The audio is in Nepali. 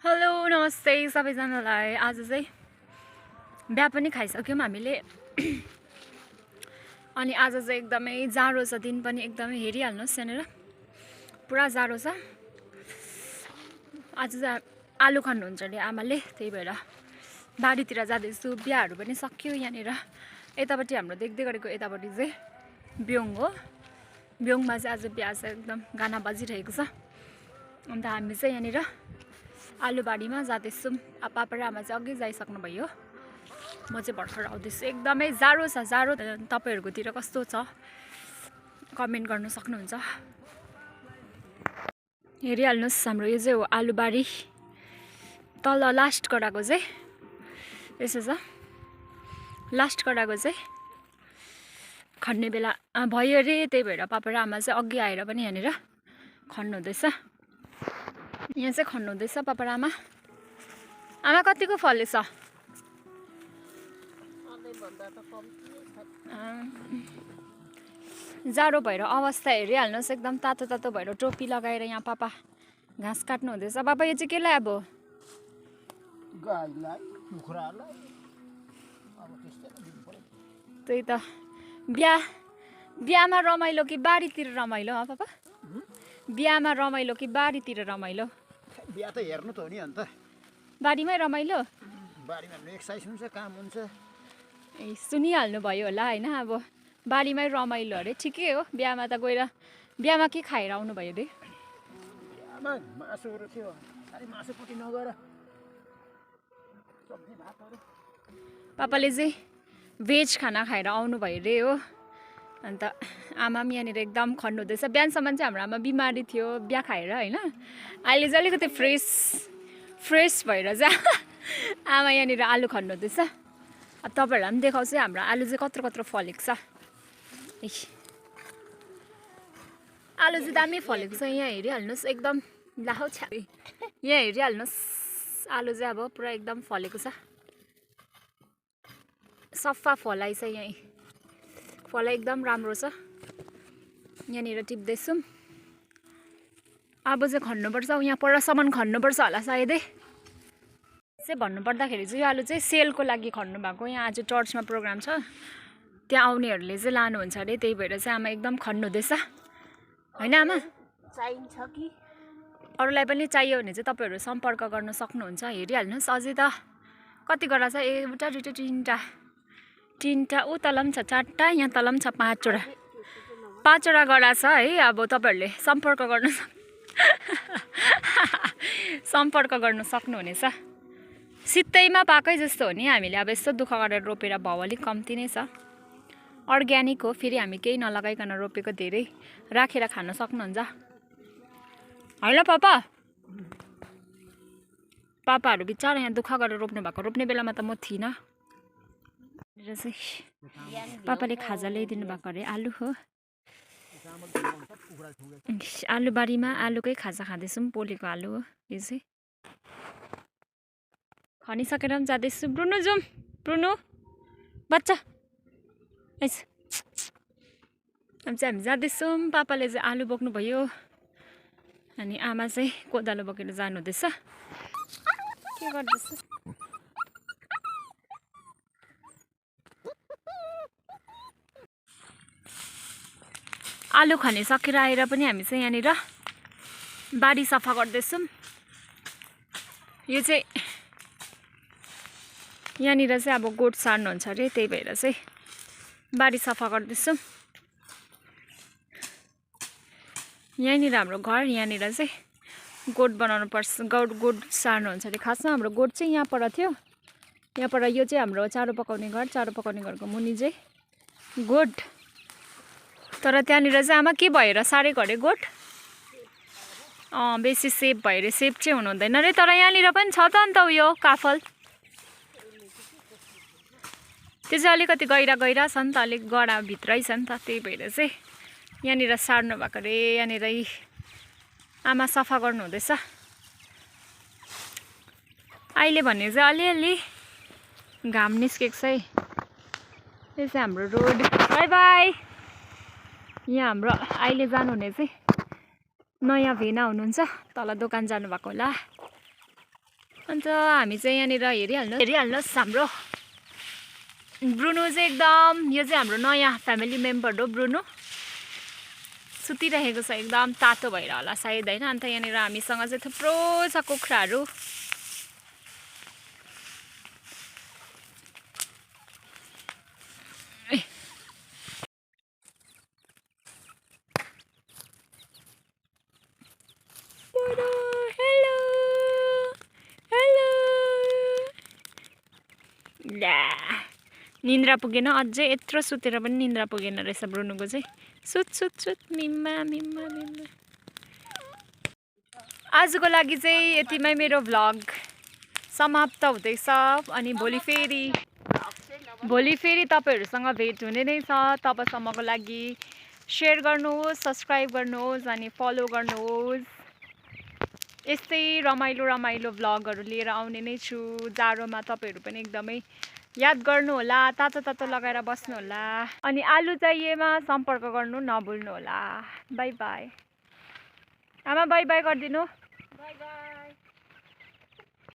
हेलो नमस्ते सबैजनालाई। आज चाहिँ बिहा पनि खाइसक्यौँ हामीले। अनि आज चाहिँ एकदमै जाडो छ, दिन पनि एकदमै हेरिहाल्नुहोस् यहाँनिर पुरा जाडो छ। आज चाहिँ आलु खन्नुहुन्छ अरे आमाले, त्यही भएर बारीतिर जाँदैछु। बिहाहरू पनि सक्यो यहाँनिर। यतापट्टि हाम्रो देख्दै गरेको यतापट्टि चाहिँ ब्योङ हो। ब्योङमा चाहिँ आज बिहा छ, एकदम गाना बाजिरहेको छ। अन्त हामी चाहिँ यहाँनिर आलुबारीमा जाँदैछौँ। पापा र आमा चाहिँ अघि जाइसक्नु भयो, म चाहिँ भर्खर आउँदैछु। एकदमै जाडो छ। जाडो तपाईँहरूकोतिर कस्तो छ कमेन्ट गर्न सक्नुहुन्छ। हेरिहाल्नुहोस्, हाम्रो यो चाहिँ हो आलुबारी। तल लास्ट कडाको चाहिँ यसो छ। लास्ट कडाको चाहिँ खन्ने बेला भयो अरे, त्यही भएर पापा र आमा चाहिँ अघि आएर पनि यहाँनिर खन्नु हुँदैछ। यहाँ चाहिँ खन्नु हुँदैछ पापा र आमा। आमा कतिको फलेछ? जाडो भएर अवस्था हेरिहाल्नुहोस्, एकदम तातो तातो भएर टोपी लगाएर यहाँ पापा घाँस काट्नु हुँदैछ। पापा यो चाहिँ केलाई अब? त्यही त। बिहामा रमाइलो कि बारीतिर रमाइलो हो पापा? बिहामा रमाइलो कि बारीतिर रमाइलो? बिहा त हेर्नु त हो नि। अन्त बारीमै रमाइलो? बारीमा एक्सर्साइज हुन्छ, काम हुन्छ। ए सुनिहाल्नु भयो होला होइन। अब बारीमै रमाइलो अरे, ठिकै हो। बिहामा त गएर बिहामा के खाएर आउनु भयो अरे? बिहामा मासुहरू थियो, खालि मासुपट्टि नगएर सब्जी भातहरू। पापाले चाहिँ भेज खाना खाएर आउनु भयो अरे हो। अन्त आमा पनि यहाँनिर एकदम खन्नु हुँदैछ। बिहानसम्म चाहिँ हाम्रो आमा बिमारी थियो बिहा खाएर होइन। अहिले चाहिँ अलिकति फ्रेस भएर चाहिँ आमा यहाँनिर आलु खन्नु हुँदैछ। अब तपाईँहरूलाई पनि देखाउँछु हाम्रो आलु चाहिँ कत्रो कत्रो फलेको छ। आलु चाहिँ दामी फलेको छ। यहाँ हेरिहाल्नुहोस्, एकदम लाहौ छ। यहाँ हेरिहाल्नुहोस्, आलु चाहिँ अब पुरा एकदम फलेको छ। सफा फलाइ छ। यहीँ फलाइ एकदम राम्रो छ। यहाँनिर टिप्दैछौँ। अब चाहिँ खन्नुपर्छ। यहाँ परसम्म खन्नुपर्छ होला सायदै। चाहिँ भन्नुपर्दाखेरि चाहिँ यो आलु चाहिँ सेलको लागि खन्नु भएको। यहाँ आज चर्चमा प्रोग्राम छ, त्यहाँ आउनेहरूले चाहिँ लानुहुन्छ अरे, त्यही भएर चाहिँ आमा एकदम खन्नु हुँदैछ होइन आमा? चाहिन्छ कि अरूलाई पनि चाहियो भने चाहिँ तपाईँहरू सम्पर्क गर्न सक्नुहुन्छ। हेरिहाल्नुहोस्, अझै त कति गरा छ? एउटा दुईवटा तिनवटा ऊ तल पनि छ, चारवटा, यहाँ तल पनि छ पाँचवटा गरा छ है। अब तपाईँहरूले सम्पर्क गर्न सक्नुहुनेछ। सित्तैमा पाकै जस्तो हो नि। हामीले अब यस्तो दुःख गरेर रोपेर भाउ अलिक कम्ती नै छ। अर्ग्यानिक हो, फेरि हामी केही नलगाइकन रोपेको। धेरै राखेर खान सक्नुहुन्छ होइन पापा? पापाहरू बिचारा यहाँ दुःख गरेर रोप्नु भएको। रोप्ने बेलामा त म थिइनँ। पापाले खाजा ल्याइदिनु भएको अरे, आलु हो। आलुबारीमा आलुकै खाजा खाँदैछौँ, पोलेको आलु हो यो चाहिँ। खनिसकेर पनि जाँदैछु। ब्रुनु जाउँ, ब्रुनु बच्चा आइस। अब चाहिँ हामी जाँदैछौँ। पापाले चाहिँ आलु बोक्नु भयो अनि आमा चाहिँ कोदालो बोकेर जानु हुँदैछ। के गर्दैछ? आलु खनिसकेर आएर पनि हामी चाहिँ यहाँनिर बारी सफा गर्दैछौँ। यो चाहिँ यहाँनिर चाहिँ अब गोठ सार्नुहुन्छ अरे, त्यही भएर चाहिँ बारी सफा गर्दैछौँ। यहाँनिर हाम्रो घर, यहाँनिर चाहिँ गोठ बनाउनु पर्छ, गोठ सार्नुहुन्छ अरे। खासमा हाम्रो गोठ चाहिँ यहाँ पर थियो। यहाँ पर यो चाहिँ हाम्रो चारो पकाउने घर। चारो पकाउने घरको मुनि चाहिँ गोठ। तर त्यहाँनिर चाहिँ आमा के भएर सारेको अरे गोठ? बेसी सेप भएर सेप चाहिँ हुनु हुँदैन अरे। तर यहाँनिर पनि छ त अन्त उयो काफल, त्यो चाहिँ अलिकति गहिरा छ नि त, अलिक गडाभित्रै छ नि त, त्यही भएर चाहिँ यहाँनिर सार्नु भएको अरे। यहाँनिर आमा सफा गर्नु हुँदैछ। अहिले भने चाहिँ अलिअलि घाम निस्केको छ है। यो चाहिँ हाम्रो रोड। By by. यहाँ हाम्रो अहिले जानुहुने चाहिँ नयाँ भेना हुनुहुन्छ, तल दोकान जानुभएको होला। अन्त हामी चाहिँ यहाँनिर हेरिहाल्नुहोस् हाम्रो ब्रुनो चाहिँ एकदम यो चाहिँ हाम्रो नयाँ फ्यामिली मेम्बर हो ब्रुनो सुतिरहेको छ एकदम तातो भएर होला सायद होइन अन्त यहाँनिर हामीसँग चाहिँ थुप्रो छ कुखुराहरू निन्द्रा पुगेन अझै यत्रो सुतेर पनि निन्द्रा पुगेन रहेछ ब्रुनुको चाहिँ सुत सुत सुत मिम्मा मिम्मा मिम्मा आजको लागि चाहिँ यतिमै मेरो भ्लग समाप्त हुँदैछ अनि भोलि फेरि तपाईहरुसँग भेट हुने नै छ तबसम्मको लागि शेयर गर्नुहोस् सब्स्क्राइब गर्नुहोस् अनि फलो गर्नुहोस् यस्तै रमाइलो भ्लगहरु लिएर आउने नै छु जाडोमा तपाईहरु पनि एकदमै याद गर्नु होला तातो लगाएर बस्नु होला अनि आलु चाहिएमा सम्पर्क गर्नु नभुल्नु होला बाइ बाइ आमा बाइ बाइ गर्दिनु बाइ बाइ